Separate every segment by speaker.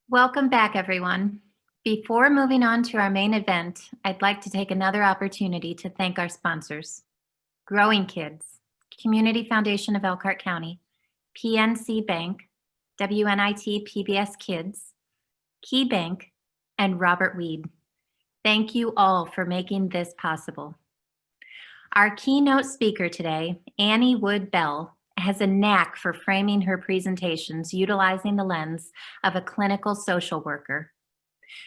Speaker 1: Welcome back, everyone. Before moving on to our main event, I'd like to take another opportunity to thank our sponsors: Growing Kids, Community Foundation of Elkhart County, PNC Bank, WNIT PBS Kids, Key Bank, and Robert Weed. Thank you all for making this possible. Our keynote speaker today, Annie Wood Bell, has a knack for framing her presentations utilizing the lens of a clinical social worker.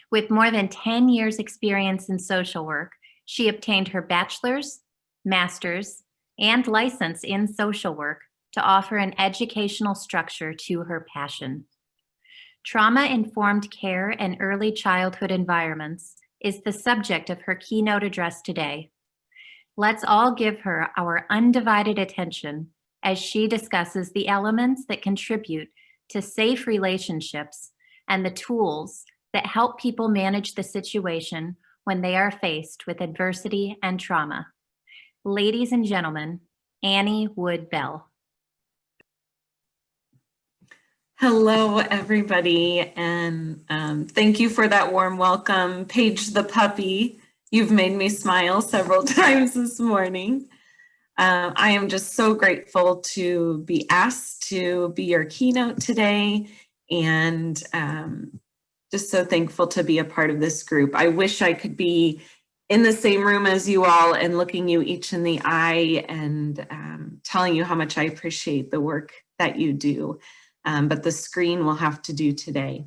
Speaker 1: With more than 10 years experience in social work, she obtained her bachelor's, master's, and license in social work to offer an educational structure to her passion. Trauma-informed care and early childhood environments is the subject of her keynote address today. Let's all give her our undivided attention as she discusses the elements that contribute to safe relationships and the tools that help people manage the situation when they are faced with adversity and trauma. Ladies and gentlemen, Annie Wood Bell.
Speaker 2: Hello, everybody, and thank you for that warm welcome. Paige the puppy, you've made me smile several times this morning. I am just so grateful to be asked to be your keynote today, and just so thankful to be a part of this group. I wish I could be in the same room as you all and looking you each in the eye and telling you how much I appreciate the work that you do. But the screen will have to do today.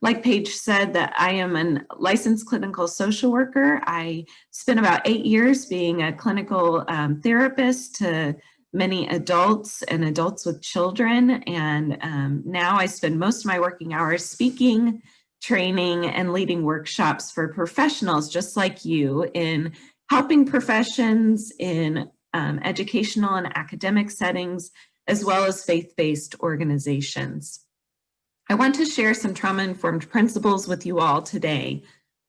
Speaker 2: Like Paige said, that I am a licensed clinical social worker. I spent about 8 years being a clinical therapist to many adults and adults with children. And now I spend most of my working hours speaking, training, and leading workshops for professionals just like you in helping professions in educational and academic settings, as well as faith-based organizations. I want to share some trauma-informed principles with you all today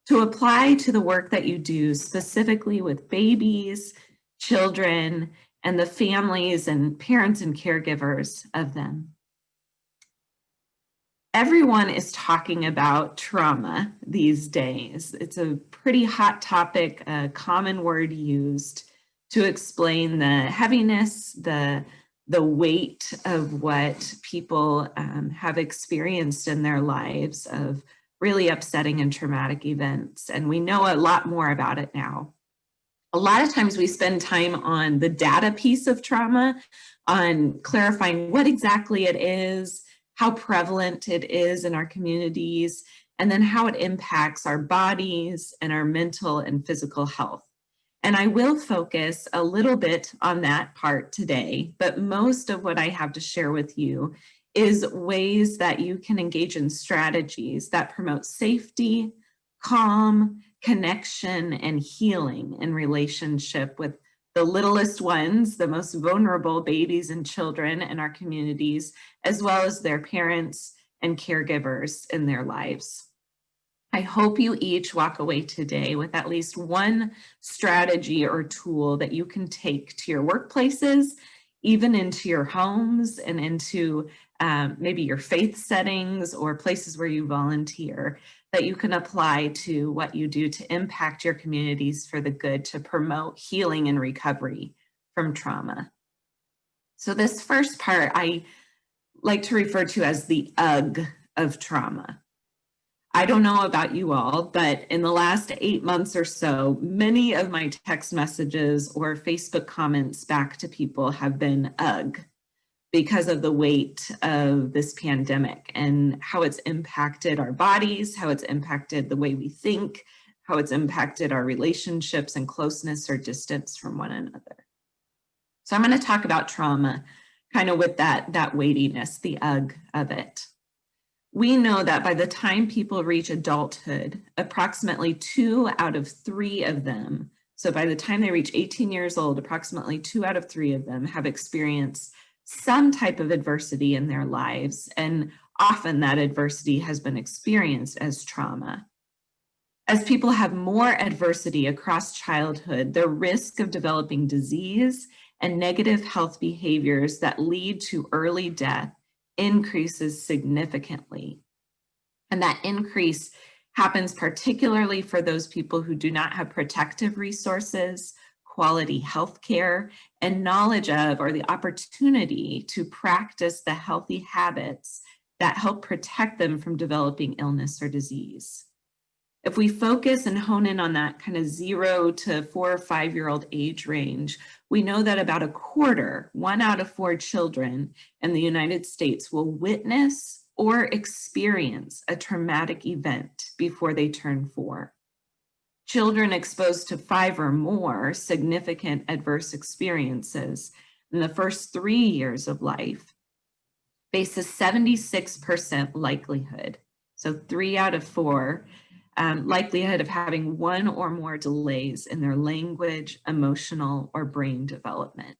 Speaker 2: to apply to the work that you do specifically with babies, children, and the families and parents and caregivers of them. Everyone is talking about trauma these days. It's a pretty hot topic, a common word used to explain the heaviness, the weight of what people have experienced in their lives of really upsetting and traumatic events. And we know a lot more about it now. A lot of times we spend time on the data piece of trauma, on clarifying what exactly it is, how prevalent it is in our communities, and then how it impacts our bodies and our mental and physical health. And I will focus a little bit on that part today, but most of what I have to share with you is ways that you can engage in strategies that promote safety, calm, connection, and healing in relationship with the littlest ones, the most vulnerable babies and children in our communities, as well as their parents and caregivers in their lives. I hope you each walk away today with at least one strategy or tool that you can take to your workplaces, even into your homes and into maybe your faith settings or places where you volunteer, that you can apply to what you do to impact your communities for the good, to promote healing and recovery from trauma. So this first part I like to refer to as the UGG of trauma. I don't know about you all, but in the last 8 months or so, many of my text messages or Facebook comments back to people have been ugh, because of the weight of this pandemic and how it's impacted our bodies, how it's impacted the way we think, how it's impacted our relationships and closeness or distance from one another. So I'm going to talk about trauma kind of with that weightiness, the ugh of it. We know that by the time people reach adulthood, approximately 2 out of 3 of them, so by the time they reach 18 years old, approximately 2 out of 3 of them have experienced some type of adversity in their lives, and often that adversity has been experienced as trauma. As people have more adversity across childhood, the risk of developing disease and negative health behaviors that lead to early death increases significantly. And that increase happens particularly for those people who do not have protective resources, quality health care, and knowledge of or the opportunity to practice the healthy habits that help protect them from developing illness or disease. If we focus and hone in on that kind of 0 to 4 or 5-year-old age range, we know that about a quarter, 1 out of 4 children in the United States will witness or experience a traumatic event before they turn 4. Children exposed to 5 or more significant adverse experiences in the first 3 years of life face a 76% likelihood, so 3 out of 4, likelihood of having 1 or more delays in their language, emotional, or brain development.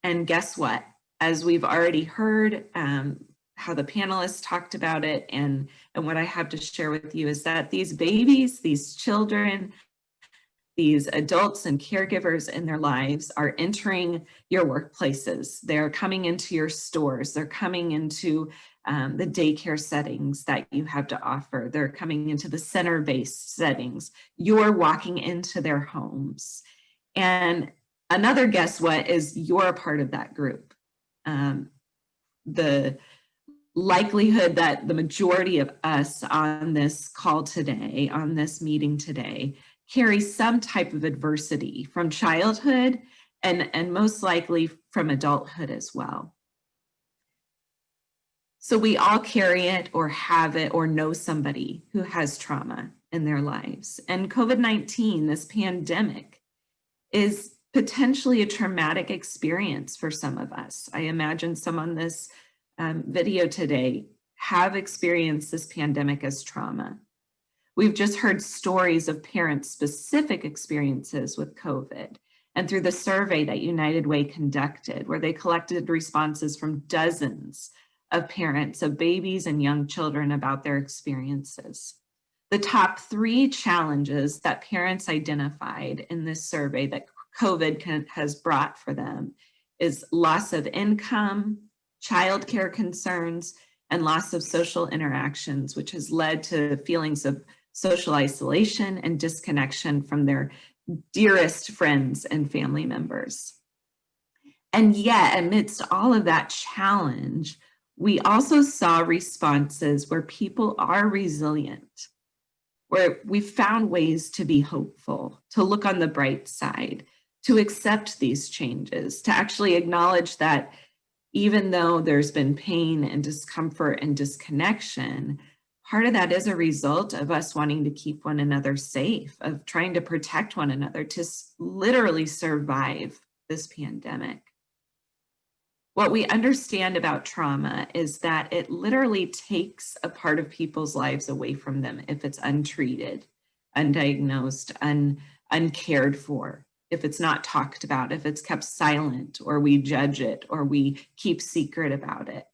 Speaker 2: And guess what? As we've already heard, how the panelists talked about it, and what I have to share with you is that these babies, these children, these adults and caregivers in their lives are entering your workplaces. They're coming into your stores. They're coming into the daycare settings that you have to offer. They're coming into the center-based settings. You're walking into their homes. And another guess what is you're a part of that group. The likelihood that the majority of us on this call today, on this meeting today, carry some type of adversity from childhood and most likely from adulthood as well. So we all carry it or have it or know somebody who has trauma in their lives. And COVID-19, this pandemic, is potentially a traumatic experience for some of us. I imagine some on this video today have experienced this pandemic as trauma. We've just heard stories of parent-specific experiences with COVID, and through the survey that United Way conducted, where they collected responses from dozens of parents of babies and young children about their experiences. The top 3 challenges that parents identified in this survey that COVID has brought for them is loss of income, childcare concerns, and loss of social interactions, which has led to feelings of social isolation and disconnection from their dearest friends and family members. And yet, amidst all of that challenge, we also saw responses where people are resilient, where we found ways to be hopeful, to look on the bright side, to accept these changes, to actually acknowledge that even though there's been pain and discomfort and disconnection, part of that is a result of us wanting to keep one another safe, of trying to protect one another, to literally survive this pandemic. What we understand about trauma is that it literally takes a part of people's lives away from them if it's untreated, undiagnosed, uncared for, if it's not talked about, if it's kept silent, or we judge it, or we keep secret about it.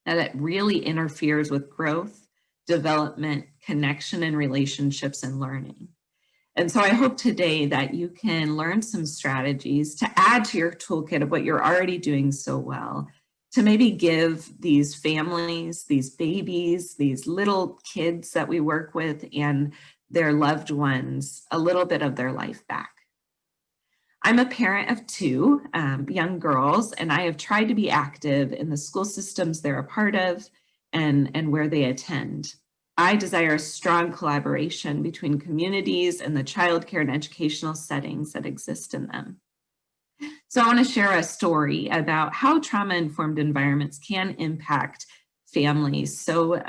Speaker 2: That it really interferes with growth, development, connection, and relationships and learning. And so I hope today that you can learn some strategies to add to your toolkit of what you're already doing so well, to maybe give these families, these babies, these little kids that we work with and their loved ones a little bit of their life back. I'm a parent of 2 young girls, and I have tried to be active in the school systems they're a part of and where they attend. I desire a strong collaboration between communities and the childcare and educational settings that exist in them. So I want to share a story about how trauma-informed environments can impact families so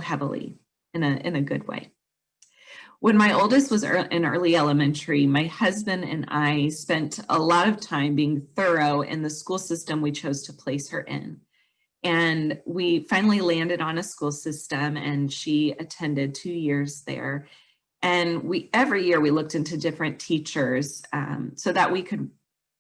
Speaker 2: heavily in a good way. When my oldest was in early elementary, my husband and I spent a lot of time being thorough in the school system we chose to place her in. And we finally landed on a school system, and she attended 2 years there. And every year we looked into different teachers so that we could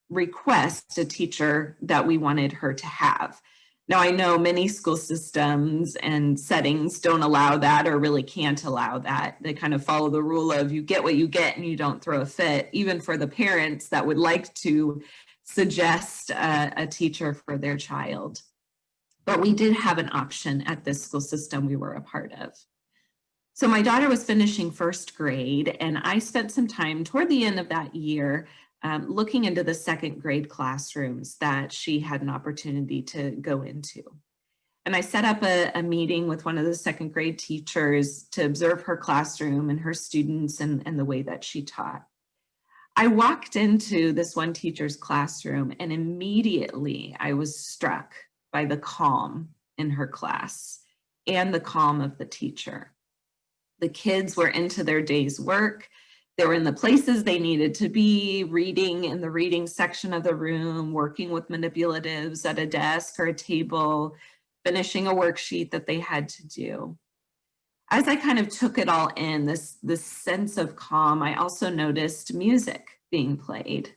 Speaker 2: request a teacher that we wanted her to have. Now, I know many school systems and settings don't allow that or really can't allow that. They kind of follow the rule of you get what you get and you don't throw a fit, even for the parents that would like to suggest a teacher for their child. but we did have an option at this school system we were a part of. So my daughter was finishing first grade, and I spent some time toward the end of that year looking into the second grade classrooms that she had an opportunity to go into. And I set up a meeting with one of the second grade teachers to observe her classroom and her students and the way that she taught. I walked into this one teacher's classroom, and immediately I was struck by the calm in her class and the calm of the teacher. The kids were into their day's work. They were in the places they needed to be, reading in the reading section of the room, working with manipulatives at a desk or a table, finishing a worksheet that they had to do. As I kind of took it all in, this sense of calm, I also noticed music being played.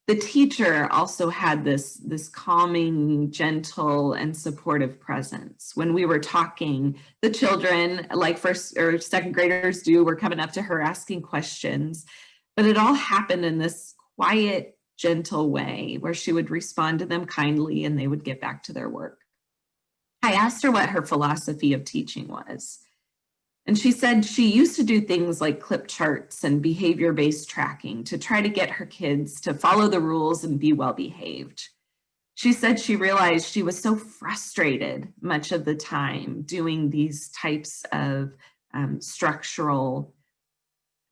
Speaker 2: The teacher also had this calming, gentle, and supportive presence. When we were talking, the children, like first or second graders do, were coming up to her asking questions, but it all happened in this quiet, gentle way where she would respond to them kindly and they would get back to their work. I asked her what her philosophy of teaching was. And she said she used to do things like clip charts and behavior-based tracking to try to get her kids to follow the rules and be well-behaved. She said she realized she was so frustrated much of the time doing these types of structural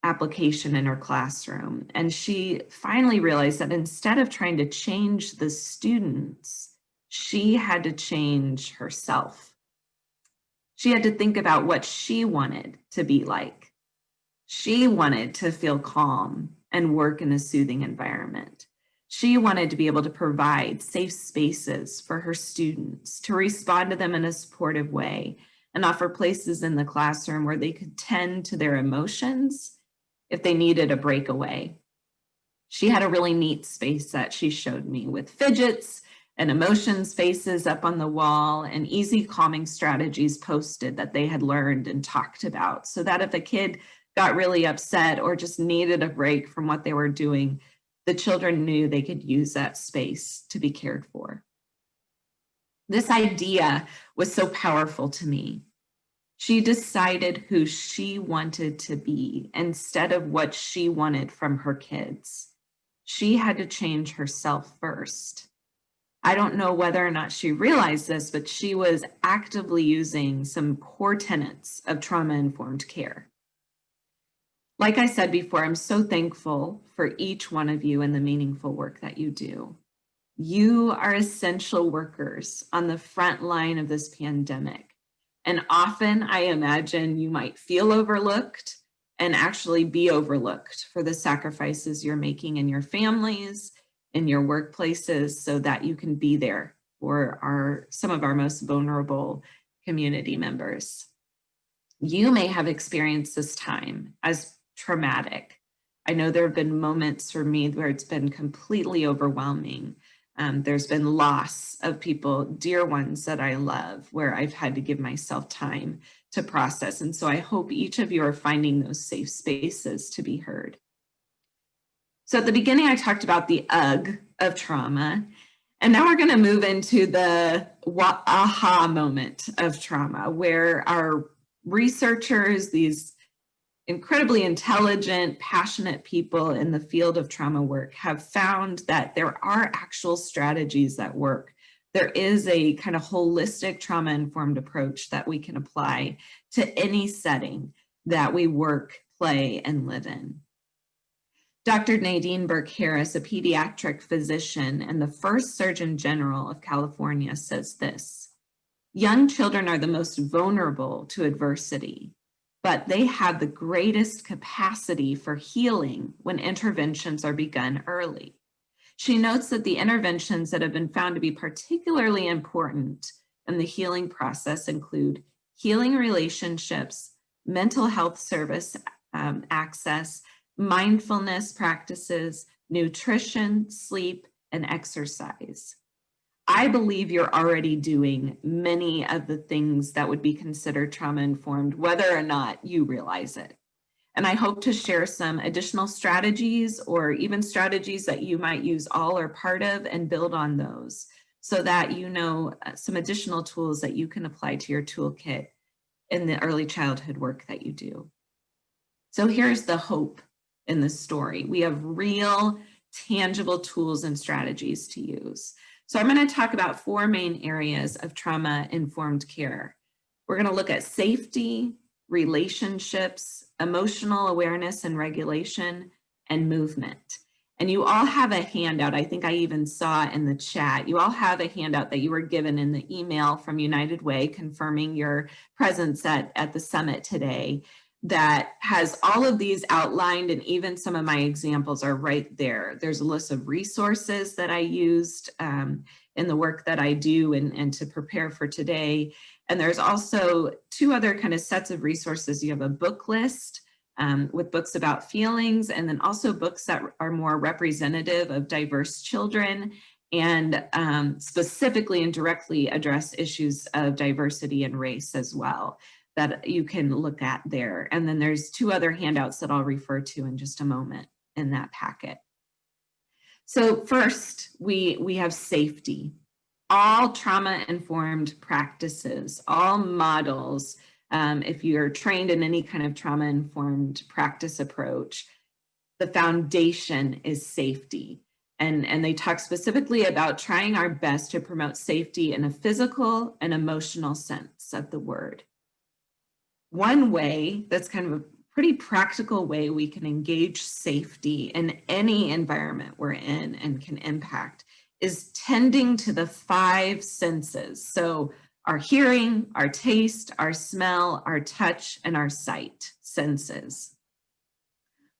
Speaker 2: application in her classroom. And she finally realized that instead of trying to change the students, she had to change herself. She had to think about what she wanted to be like. She wanted to feel calm and work in a soothing environment. She wanted to be able to provide safe spaces for her students, to respond to them in a supportive way, and offer places in the classroom where they could tend to their emotions if they needed a breakaway. She had a really neat space that she showed me with fidgets and emotions faces up on the wall and easy calming strategies posted that they had learned and talked about, so that if a kid got really upset or just needed a break from what they were doing, the children knew they could use that space to be cared for. This idea was so powerful to me. She decided who she wanted to be instead of what she wanted from her kids. She had to change herself first. I don't know whether or not she realized this, but she was actively using some core tenets of trauma-informed care. Like I said before, I'm so thankful for each one of you and the meaningful work that you do. You are essential workers on the front line of this pandemic. And often I imagine you might feel overlooked and actually be overlooked for the sacrifices you're making in your families, in your workplaces, so that you can be there for some of our most vulnerable community members. You may have experienced this time as traumatic. I know there have been moments for me where it's been completely overwhelming. There's been loss of people, dear ones that I love, where I've had to give myself time to process. And so I hope each of you are finding those safe spaces to be heard. So at the beginning, I talked about the UG of trauma, and now we're going to move into the aha moment of trauma, where our researchers, these incredibly intelligent, passionate people in the field of trauma work, have found that there are actual strategies that work. There is a kind of holistic trauma-informed approach that we can apply to any setting that we work, play, and live in. Dr. Nadine Burke-Harris, a pediatric physician and the first Surgeon General of California, says this: young children are the most vulnerable to adversity, but they have the greatest capacity for healing when interventions are begun early. She notes that the interventions that have been found to be particularly important in the healing process include healing relationships, mental health service access, mindfulness practices, nutrition, sleep, and exercise. I believe you're already doing many of the things that would be considered trauma-informed, whether or not you realize it. And I hope to share some additional strategies or even strategies that you might use all or part of and build on those so that you know some additional tools that you can apply to your toolkit in the early childhood work that you do. So here's the hope in this story. We have real, tangible tools and strategies to use. So I'm going to talk about 4 main areas of trauma-informed care. We're going to look at safety, relationships, emotional awareness and regulation, and movement. And you all have a handout. I think I even saw in the chat. You all have a handout that you were given in the email from United Way confirming your presence at the summit today that has all of these outlined, and even some of my examples are right there. There's a list of resources that I used in the work that I do and to prepare for today. And there's also 2 other kind of sets of resources. You have a book list with books about feelings, and then also books that are more representative of diverse children and specifically and directly address issues of diversity and race as well, that you can look at there. And then there's 2 other handouts that I'll refer to in just a moment in that packet. So first, we have safety. All trauma-informed practices, all models, if you're trained in any kind of trauma-informed practice approach, the foundation is safety. And they talk specifically about trying our best to promote safety in a physical and emotional sense of the word. One way, that's kind of a pretty practical way we can engage safety in any environment we're in and can impact, is tending to the 5 senses. So our hearing, our taste, our smell, our touch, and our sight senses.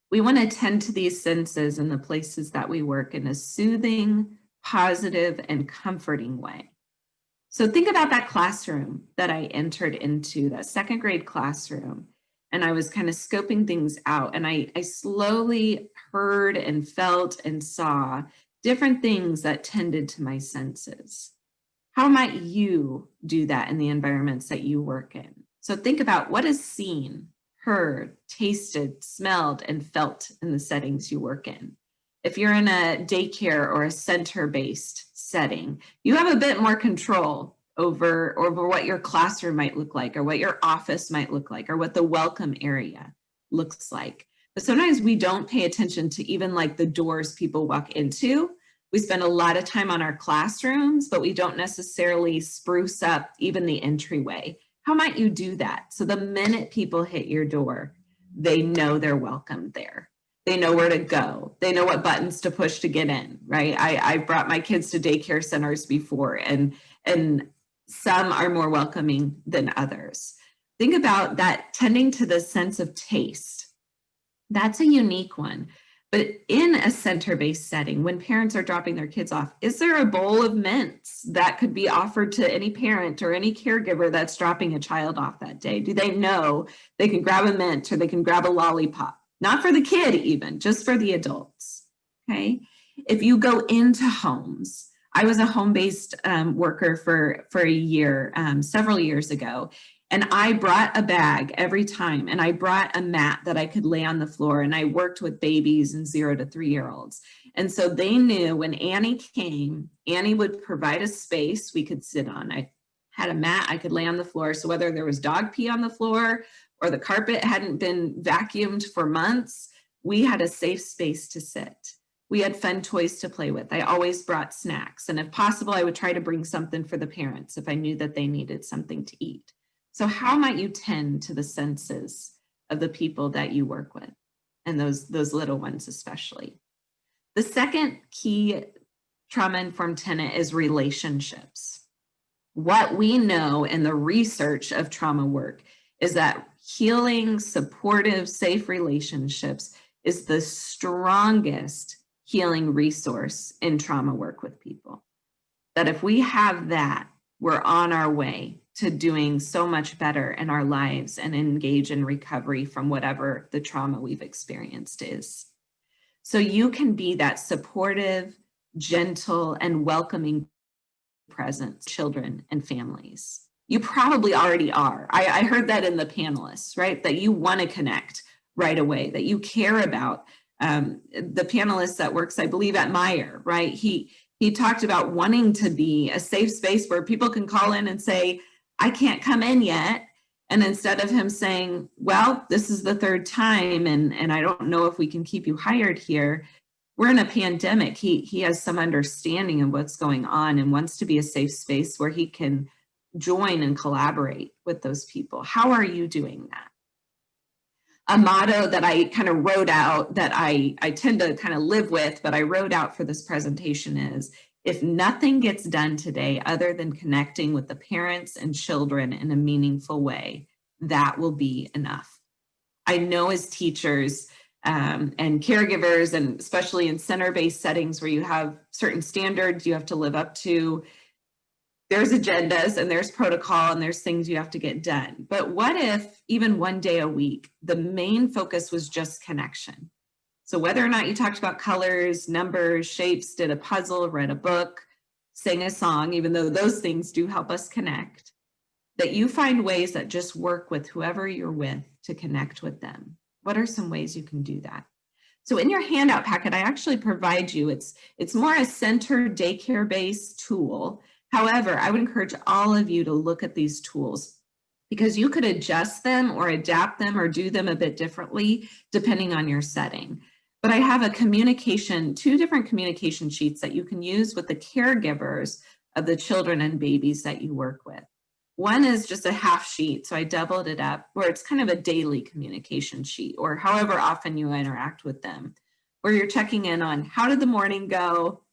Speaker 2: We want to tend to these senses in the places that we work in a soothing, positive, and comforting way. So think about that classroom that I entered into, that 2nd grade classroom, and I was kind of scoping things out, and I slowly heard and felt and saw different things that tended to my senses. How might you do that in the environments that you work in? So think about what is seen, heard, tasted, smelled, and felt in the settings you work in. If you're in a daycare or a center-based setting, you have a bit more control over what your classroom might look like, or what your office might look like, or what the welcome area looks like. But sometimes we don't pay attention to even like the doors people walk into. We spend a lot of time on our classrooms, but we don't necessarily spruce up even the entryway. How might you do that? So the minute people hit your door, they know they're welcome there. They know where to go. They know what buttons to push to get in, right? I've brought my kids to daycare centers before, and some are more welcoming than others. Think about that, tending to the sense of taste. That's a unique one. But in a center-based setting, when parents are dropping their kids off, is there a bowl of mints that could be offered to any parent or any caregiver that's dropping a child off that day? Do they know they can grab a mint or they can grab a lollipop? Not for the kid even, just for the adults, okay? If you go into homes, I was a home-based worker for a year, several years ago, and I brought a bag every time, and I brought a mat that I could lay on the floor, and I worked with babies and 0 to 3-year-olds. And so they knew when Annie came, Annie would provide a space we could sit on. I had a mat I could lay on the floor, so whether there was dog pee on the floor or the carpet hadn't been vacuumed for months, we had a safe space to sit. We had fun toys to play with. I always brought snacks, and if possible, I would try to bring something for the parents if I knew that they needed something to eat. So how might you tend to the senses of the people that you work with, and those little ones especially? The second key trauma-informed tenet is relationships. What we know in the research of trauma work is that healing, supportive, safe relationships is the strongest healing resource in trauma work with people. That if we have that, we're on our way to doing so much better in our lives and engage in recovery from whatever the trauma we've experienced is. So you can be that supportive, gentle, and welcoming presence, children and families. You probably already are. I heard that in the panelists, right? That you want to connect right away, that you care about the panelist that works, I believe, at Meyer, right? He He talked about wanting to be a safe space where people can call in and say, I can't come in yet. And instead of him saying, well, this is the third time and I don't know if we can keep you hired here, we're in a pandemic. He has some understanding of what's going on and wants to be a safe space where he can join and collaborate with those people. How are you doing that? A motto that I kind of wrote out that I tend to kind of live with, but I wrote out for this presentation is, if nothing gets done today other than connecting with the parents and children in a meaningful way, that will be enough. I know as teachers and caregivers, and especially in center-based settings where you have certain standards you have to live up to, there's agendas and there's protocol and there's things you have to get done. But what if even one day a week, the main focus was just connection? So whether or not you talked about colors, numbers, shapes, did a puzzle, read a book, sang a song, even though those things do help us connect, that you find ways that just work with whoever you're with to connect with them. What are some ways you can do that? So in your handout packet, I actually provide you, it's more a center daycare-based tool. However, I would encourage all of you to look at these tools because you could adjust them or adapt them or do them a bit differently depending on your setting. But I have two different communication sheets that you can use with the caregivers of the children and babies that you work with. One is just a half sheet, so I doubled it up, where it's kind of a daily communication sheet, or however often you interact with them, where you're checking in on how did the morning go?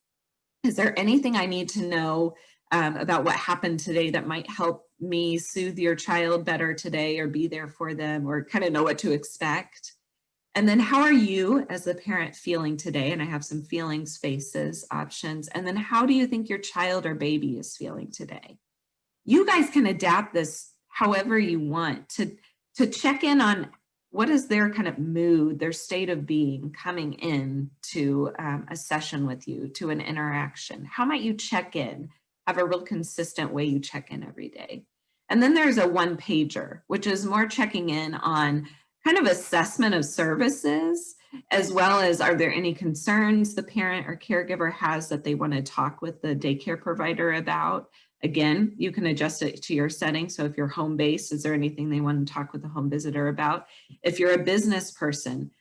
Speaker 2: Is there anything I need to know about what happened today that might help me soothe your child better today or be there for them or kind of know what to expect? And then how are you as the parent feeling today? And I have some feelings, faces, options. And then how do you think your child or baby is feeling today? You guys can adapt this however you want to check in on what is their kind of mood, their state of being coming in to a session with you, to an interaction. How might you check in? Have a real consistent way you check in every day. And then there's a one-pager, which is more checking in on kind of assessment of services, as well as are there any concerns the parent or caregiver has that they want to talk with the daycare provider about. Again, you can adjust it to your setting. So if you're home-based, is there anything they want to talk with the home visitor about? If you're a business person,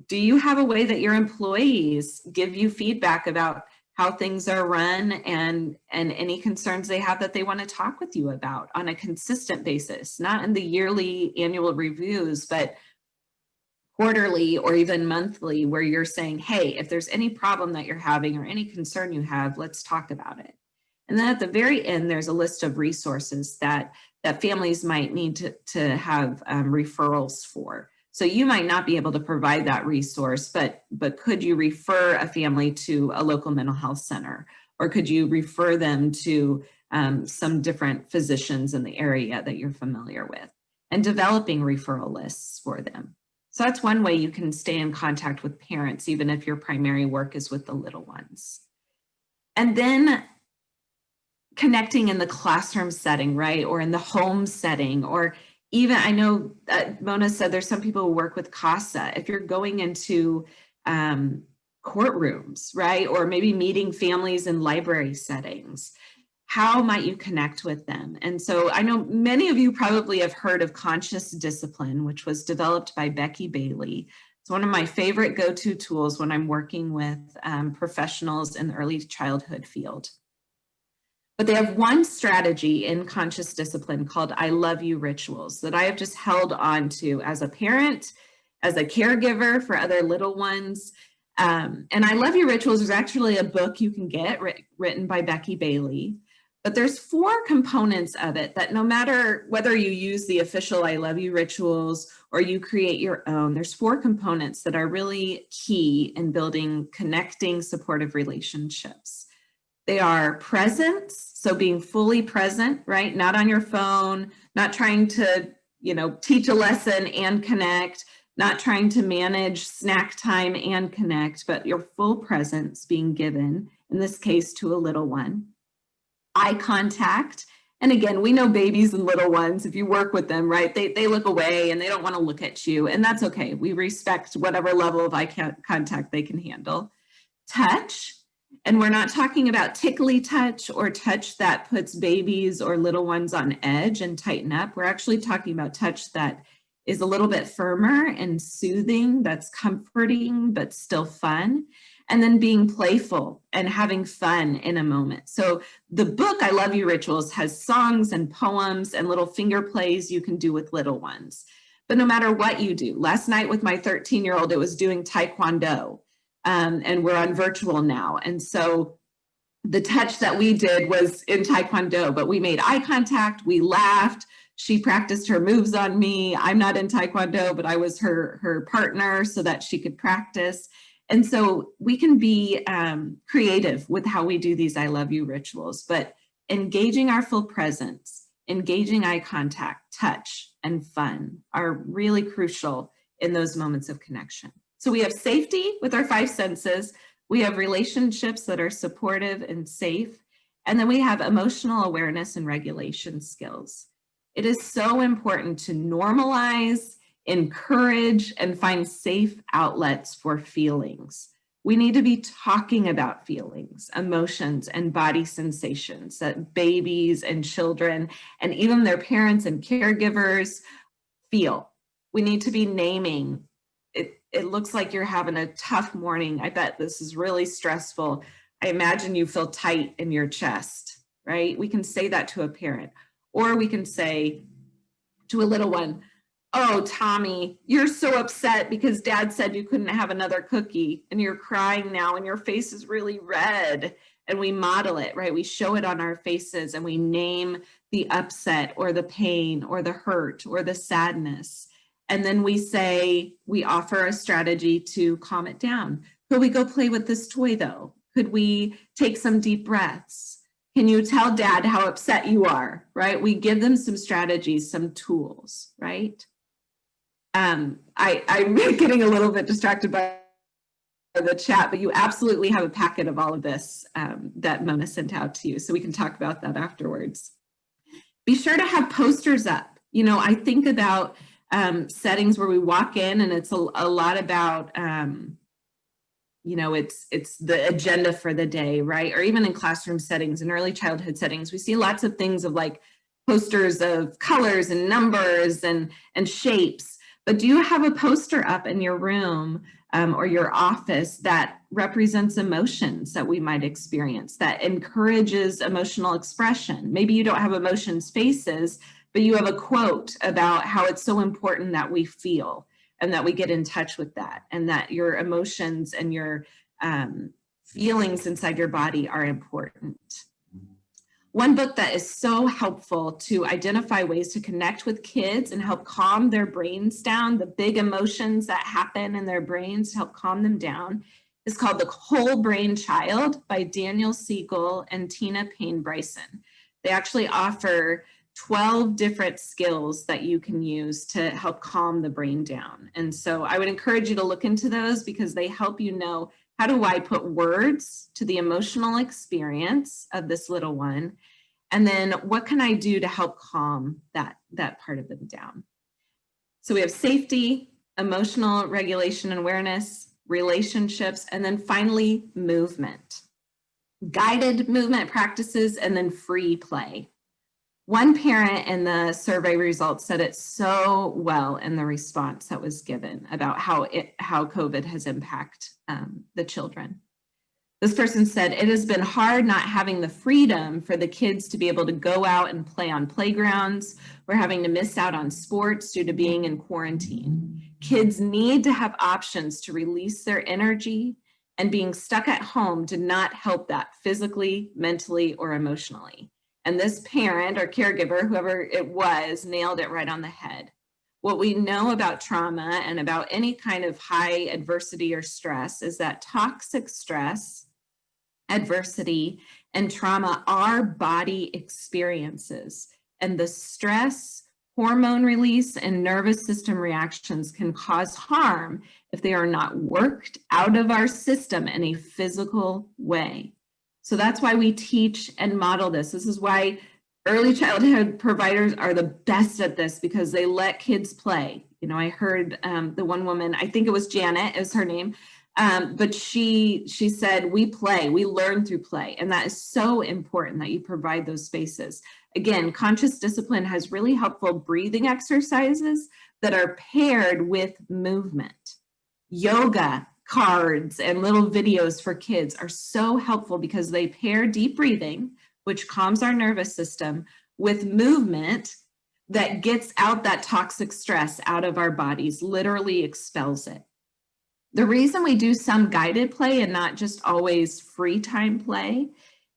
Speaker 2: do you have a way that your employees give you feedback about how things are run and any concerns they have that they want to talk with you about on a consistent basis, not in the yearly annual reviews, but quarterly or even monthly, where you're saying, hey, if there's any problem that you're having or any concern you have, let's talk about it. And then at the very end, there's a list of resources that families might need to have referrals for. So you might not be able to provide that resource, but could you refer a family to a local mental health center? Or could you refer them to some different physicians in the area that you're familiar with? And developing referral lists for them. So that's one way you can stay in contact with parents, even if your primary work is with the little ones. And then connecting in the classroom setting, right? Or in the home setting, or even, I know Mona said there's some people who work with CASA. If you're going into courtrooms, right? Or maybe meeting families in library settings, how might you connect with them? And so I know many of you probably have heard of Conscious Discipline, which was developed by Becky Bailey. It's one of my favorite go-to tools when I'm working with professionals in the early childhood field. But they have one strategy in Conscious Discipline called I Love You Rituals that I have just held on to as a parent, as a caregiver for other little ones. And I Love You Rituals is actually a book you can get written by Becky Bailey. But there's 4 components of it that no matter whether you use the official I Love You Rituals or you create your own, there's 4 components that are really key in building connecting supportive relationships. They are presence, so being fully present, right? Not on your phone, not trying to, teach a lesson and connect, not trying to manage snack time and connect, but your full presence being given, in this case, to a little one. Eye contact. And again, we know babies and little ones, if you work with them, right, they look away and they don't want to look at you, and that's okay. We respect whatever level of eye contact they can handle. Touch. And we're not talking about tickly touch or touch that puts babies or little ones on edge and tighten up. We're actually talking about touch that is a little bit firmer and soothing, that's comforting, but still fun. And then being playful and having fun in a moment. So the book, I Love You Rituals, has songs and poems and little finger plays you can do with little ones. But no matter what you do, last night with my 13-year-old, it was doing Taekwondo. And we're on virtual now. And so the touch that we did was in Taekwondo, but we made eye contact, we laughed, she practiced her moves on me. I'm not in Taekwondo, but I was her partner so that she could practice. And so we can be creative with how we do these I love you rituals, but engaging our full presence, engaging eye contact, touch, and fun are really crucial in those moments of connection. So we have safety with our 5 senses, we have relationships that are supportive and safe, and then we have emotional awareness and regulation skills. It is so important to normalize, encourage, and find safe outlets for feelings. We need to be talking about feelings, emotions, and body sensations that babies and children, and even their parents and caregivers feel. We need to be naming. It looks like you're having a tough morning. I bet this is really stressful. I imagine you feel tight in your chest, right? We can say that to a parent, or we can say to a little one, oh, Tommy, you're so upset because dad said you couldn't have another cookie and you're crying now and your face is really red. And we model it, right? We show it on our faces and we name the upset or the pain or the hurt or the sadness. And then we say, we offer a strategy to calm it down. Could we go play with this toy though? Could we take some deep breaths? Can you tell dad how upset you are, right? We give them some strategies, some tools, right? I'm getting a little bit distracted by the chat, but you absolutely have a packet of all of this that Mona sent out to you, so we can talk about that afterwards. Be sure to have posters up. You know, I think about settings where we walk in and it's a lot about, you know, it's the agenda for the day, right? Or even in classroom settings, in early childhood settings, we see lots of things of like posters of colors and numbers and shapes. But do you have a poster up in your room or your office that represents emotions that we might experience, that encourages emotional expression? Maybe you don't have emotion spaces, but you have a quote about how it's so important that we feel and that we get in touch with that, and that your emotions and your feelings inside your body are important. One book that is so helpful to identify ways to connect with kids and help calm their brains down, the big emotions that happen in their brains, to help calm them down, is called The Whole Brain Child by Daniel Siegel and Tina Payne Bryson. They actually offer 12 different skills that you can use to help calm the brain down. And so I would encourage you to look into those because they help you know, how do I put words to the emotional experience of this little one? And then what can I do to help calm that part of them down? So we have safety, emotional regulation and awareness, relationships, and then finally movement. Guided movement practices, and then free play. One parent in the survey results said it so well in the response that was given about how COVID has impacted the children. This person said, it has been hard not having the freedom for the kids to be able to go out and play on playgrounds. We're having to miss out on sports due to being in quarantine. Kids need to have options to release their energy, and being stuck at home did not help that physically, mentally, or emotionally. And this parent or caregiver, whoever it was, nailed it right on the head. What we know about trauma and about any kind of high adversity or stress is that toxic stress, adversity, and trauma are body experiences. And the stress, hormone release, and nervous system reactions can cause harm if they are not worked out of our system in a physical way. So that's why we teach and model this. This is why early childhood providers are the best at this, because they let kids play. You know, I heard the one woman, I think it was Janet is her name, But she said, we play, we learn through play. And that is so important that you provide those spaces. Again, conscious discipline has really helpful breathing exercises that are paired with movement. Yoga cards and little videos for kids are so helpful because they pair deep breathing, which calms our nervous system, with movement that gets out that toxic stress out of our bodies, literally expels it. The reason we do some guided play and not just always free time play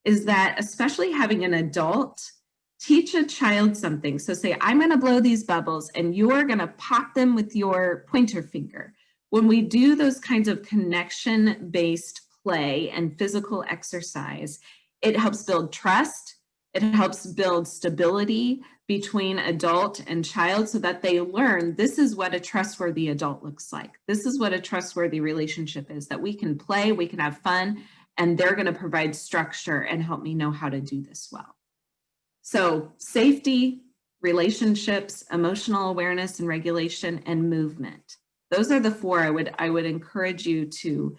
Speaker 2: is that, especially having an adult teach a child something. So say, I'm going to blow these bubbles and you're going to pop them with your pointer finger. When we do those kinds of connection-based play and physical exercise, it helps build trust. It helps build stability between adult and child so that they learn this is what a trustworthy adult looks like. This is what a trustworthy relationship is, that we can play, we can have fun, and they're going to provide structure and help me know how to do this well. So safety, relationships, emotional awareness and regulation, and movement. Those are the four I would encourage you to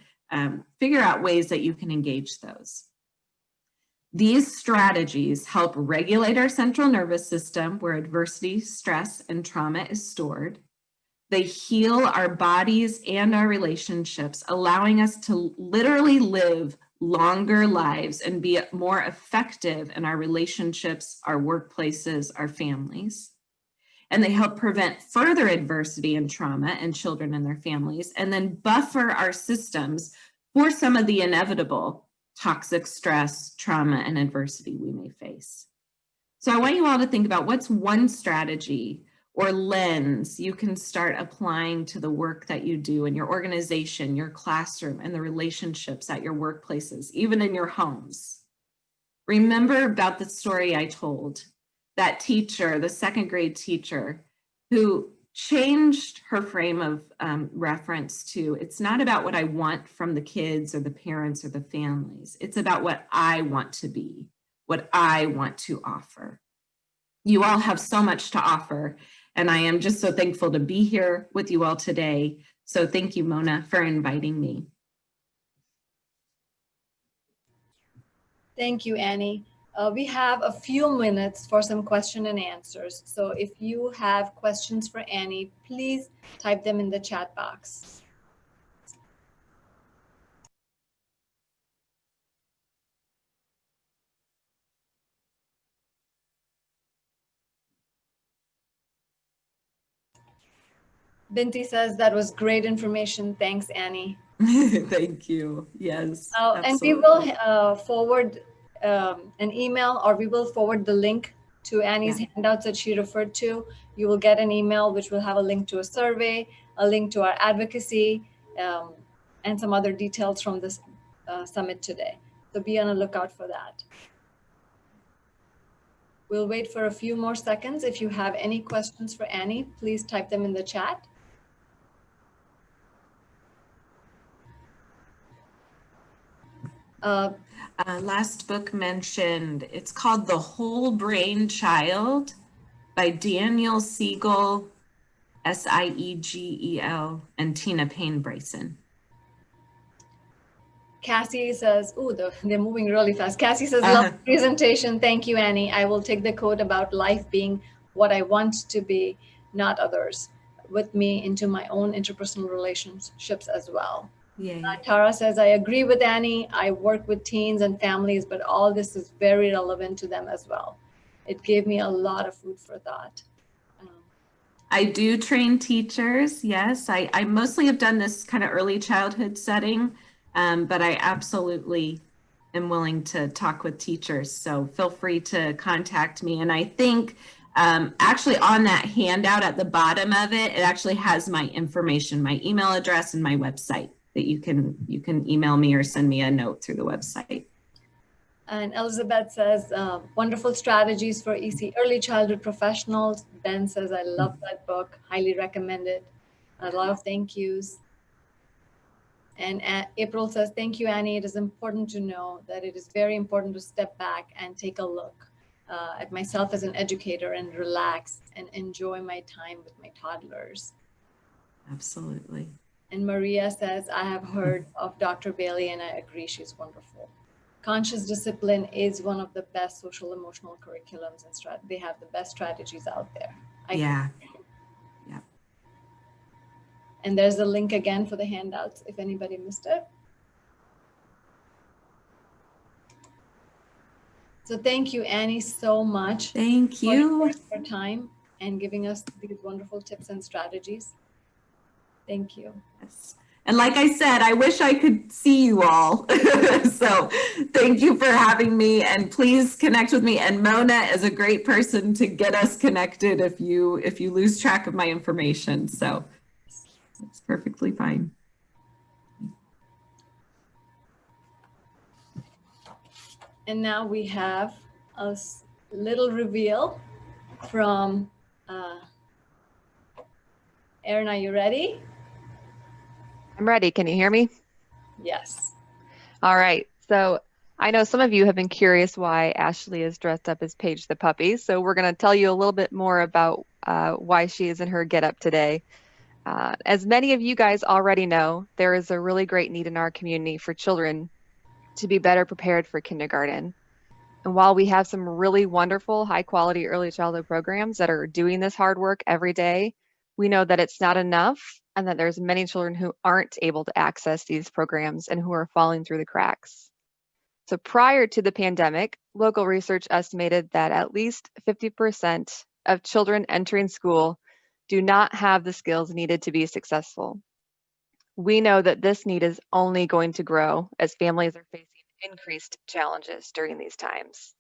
Speaker 2: figure out ways that you can engage those. These strategies help regulate our central nervous system where adversity, stress, and trauma is stored. They heal our bodies and our relationships, allowing us to literally live longer lives and be more effective in our relationships, our workplaces, our families. And they help prevent further adversity and trauma in children and their families, and then buffer our systems for some of the inevitable toxic stress, trauma, and adversity we may face. So I want you all to think about what's one strategy or lens you can start applying to the work that you do in your organization, your classroom, and the relationships at your workplaces, even in your homes. Remember about the story I told, that teacher, the second grade teacher, who changed her frame of reference to, it's not about what I want from the kids or the parents or the families. It's about what I want to be, what I want to offer. You all have so much to offer, and I am just so thankful to be here with you all today. So thank you, Mona, for inviting me.
Speaker 3: Thank you, Annie. We have a few minutes for some question and answers. So if you have questions for Annie, please type them in the chat box. Binti says that was great information. Thanks, Annie.
Speaker 2: Thank you. Yes.
Speaker 3: And we will forward an email, or we will forward the link to Annie's handouts that she referred to. You will get an email which will have a link to a survey, a link to our advocacy, and some other details from this summit today. So be on the lookout for that. We'll wait for a few more seconds. If you have any questions for Annie, please type them in the chat.
Speaker 2: Last book mentioned, it's called The Whole Brain Child by Daniel Siegel, Siegel, and Tina Payne Bryson.
Speaker 3: Cassie says, oh, they're moving really fast. Cassie says, love the presentation. Thank you, Annie. I will take the quote about life being what I want to be, not others, with me into my own interpersonal relationships as well. Tara says, I agree with Annie. I work with teens and families, but all this is very relevant to them as well. It gave me a lot of food for thought.
Speaker 2: I do train teachers. Yes, I mostly have done this kind of early childhood setting, but I absolutely am willing to talk with teachers. So feel free to contact me. And I think actually on that handout at the bottom of it, it actually has my information, my email address and my website that you can email me or send me a note through the website.
Speaker 3: And Elizabeth says, wonderful strategies for EC early childhood professionals. Ben says, I love that book, highly recommend it. A lot of thank yous. And April says, thank you, Annie. It is important to know that it is very important to step back and take a look at myself as an educator and relax and enjoy my time with my toddlers.
Speaker 2: Absolutely.
Speaker 3: And Maria says, I have heard of Dr. Bailey and I agree she's wonderful. Conscious discipline is one of the best social emotional curriculums and they have the best strategies out there.
Speaker 2: Yeah.
Speaker 3: And there's a link again for the handouts if anybody missed it. So thank you, Annie, so much.
Speaker 2: Thank you.
Speaker 3: For your time and giving us these wonderful tips and strategies. Thank you.
Speaker 2: Yes. And like I said, I wish I could see you all. So thank you for having me, and please connect with me. And Mona is a great person to get us connected if you lose track of my information. So it's perfectly fine.
Speaker 3: And now we have a little reveal from Erin. Are you ready?
Speaker 4: I'm ready. Can you hear me?
Speaker 3: Yes.
Speaker 4: All right. So I know some of you have been curious why Ashley is dressed up as Paige the puppy. So we're going to tell you a little bit more about why she is in her getup today. As many of you guys already know, there is a really great need in our community for children to be better prepared for kindergarten. And while we have some really wonderful, high quality early childhood programs that are doing this hard work every day, we know that it's not enough and that there's many children who aren't able to access these programs and who are falling through the cracks. So prior to the pandemic, local research estimated that at least 50% of children entering school do not have the skills needed to be successful. We know that this need is only going to grow as families are facing increased challenges during these times.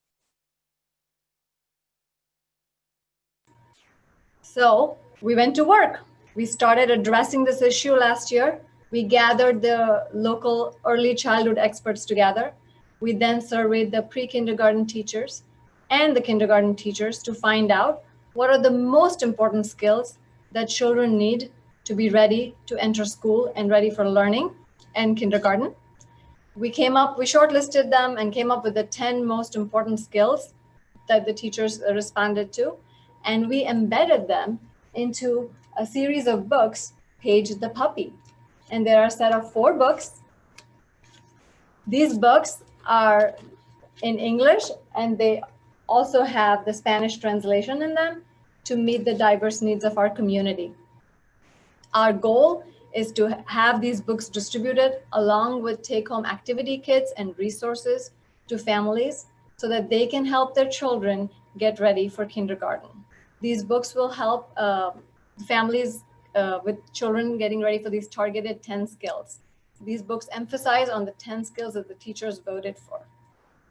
Speaker 3: So we went to work. We started addressing this issue last year. We gathered the local early childhood experts together. We then surveyed the pre-kindergarten teachers and the kindergarten teachers to find out what are the most important skills that children need to be ready to enter school and ready for learning and kindergarten. We shortlisted them and came up with the 10 most important skills that the teachers responded to. And we embedded them into a series of books, Paige the Puppy. And there are a set of 4 books. These books are in English, and they also have the Spanish translation in them to meet the diverse needs of our community. Our goal is to have these books distributed along with take-home activity kits and resources to families so that they can help their children get ready for kindergarten. These books will help families with children getting ready for these targeted 10 skills. These books emphasize on the 10 skills that the teachers voted for.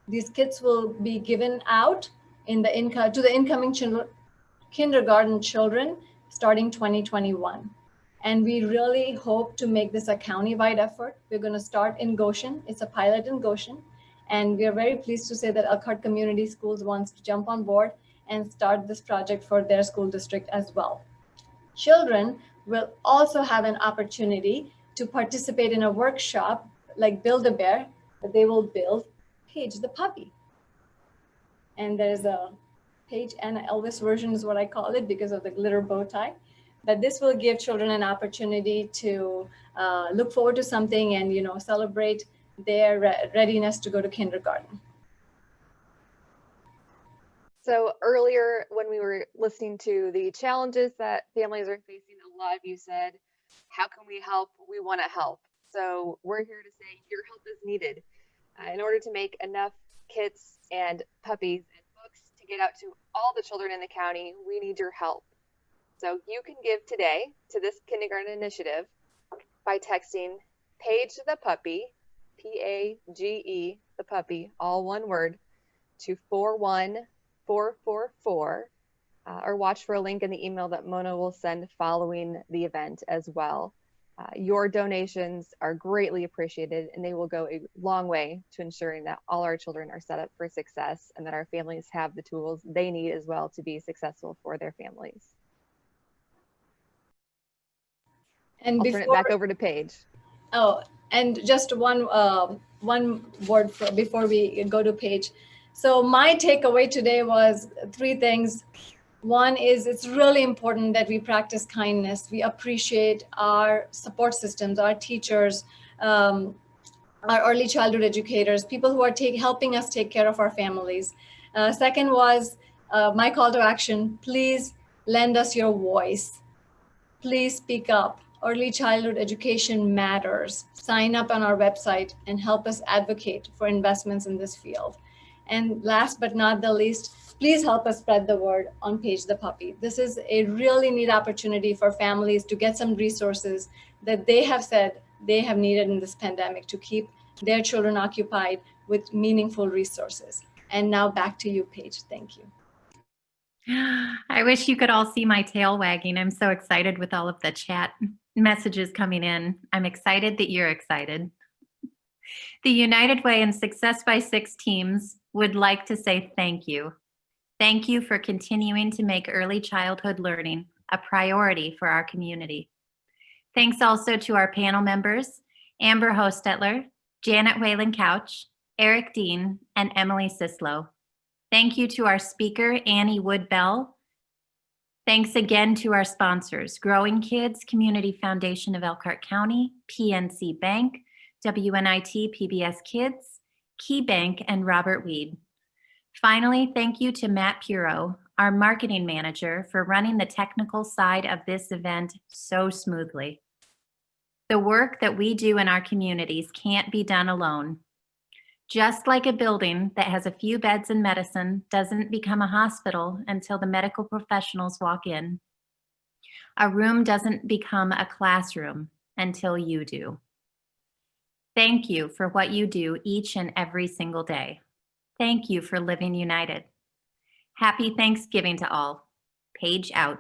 Speaker 3: These kits will be given out to the incoming kindergarten children starting 2021. And we really hope to make this a county-wide effort. We're going to start in Goshen. It's a pilot in Goshen. And we are very pleased to say that Elkhart Community Schools wants to jump on board and start this project for their school district as well. Children will also have an opportunity to participate in a workshop like Build-A-Bear that they will build Paige the Puppy. And there's a Paige and Elvis version is what I call it because of the glitter bow tie. But this will give children an opportunity to look forward to something and celebrate their readiness to go to kindergarten.
Speaker 4: So earlier when we were listening to the challenges that families are facing, a lot of you said, how can we help? We want to help. So we're here to say your help is needed. In order to make enough kits and puppies and books to get out to all the children in the county, we need your help. So you can give today to this kindergarten initiative by texting Paige the Puppy, P-A-G-E, the puppy, all one word, to 41444, or watch for a link in the email that Mona will send following the event as well. Your donations are greatly appreciated, and they will go a long way to ensuring that all our children are set up for success and that our families have the tools they need as well to be successful for their families.
Speaker 3: And
Speaker 4: I'll turn it back over to Paige.
Speaker 3: Oh, and just one word before we go to Paige. So my takeaway today was 3 things. One is it's really important that we practice kindness. We appreciate our support systems, our teachers, our early childhood educators, people who are helping us take care of our families. Second was my call to action: please lend us your voice. Please speak up. Early childhood education matters. Sign up on our website and help us advocate for investments in this field. And last but not the least, please help us spread the word on Page the Puppy. This is a really neat opportunity for families to get some resources that they have said they have needed in this pandemic to keep their children occupied with meaningful resources. And now back to you, Paige. Thank you.
Speaker 1: I wish you could all see my tail wagging. I'm so excited with all of the chat messages coming in. I'm excited that you're excited. The United Way and Success by Six teams would like to say thank you. Thank you for continuing to make early childhood learning a priority for our community. Thanks also to our panel members, Amber Hostetler, Janet Whalen Couch, Eric Dean, and Emily Sislow. Thank you to our speaker, Annie Wood-Bell. Thanks again to our sponsors, Growing Kids, Community Foundation of Elkhart County, PNC Bank, WNIT PBS Kids, Key Bank, and Robert Weed. Finally, thank you to Matt Puro, our marketing manager, for running the technical side of this event so smoothly. The work that we do in our communities can't be done alone. Just like a building that has a few beds and medicine doesn't become a hospital until the medical professionals walk in, a room doesn't become a classroom until you do. Thank you for what you do each and every single day. Thank you for living united. Happy Thanksgiving to all. Paige out.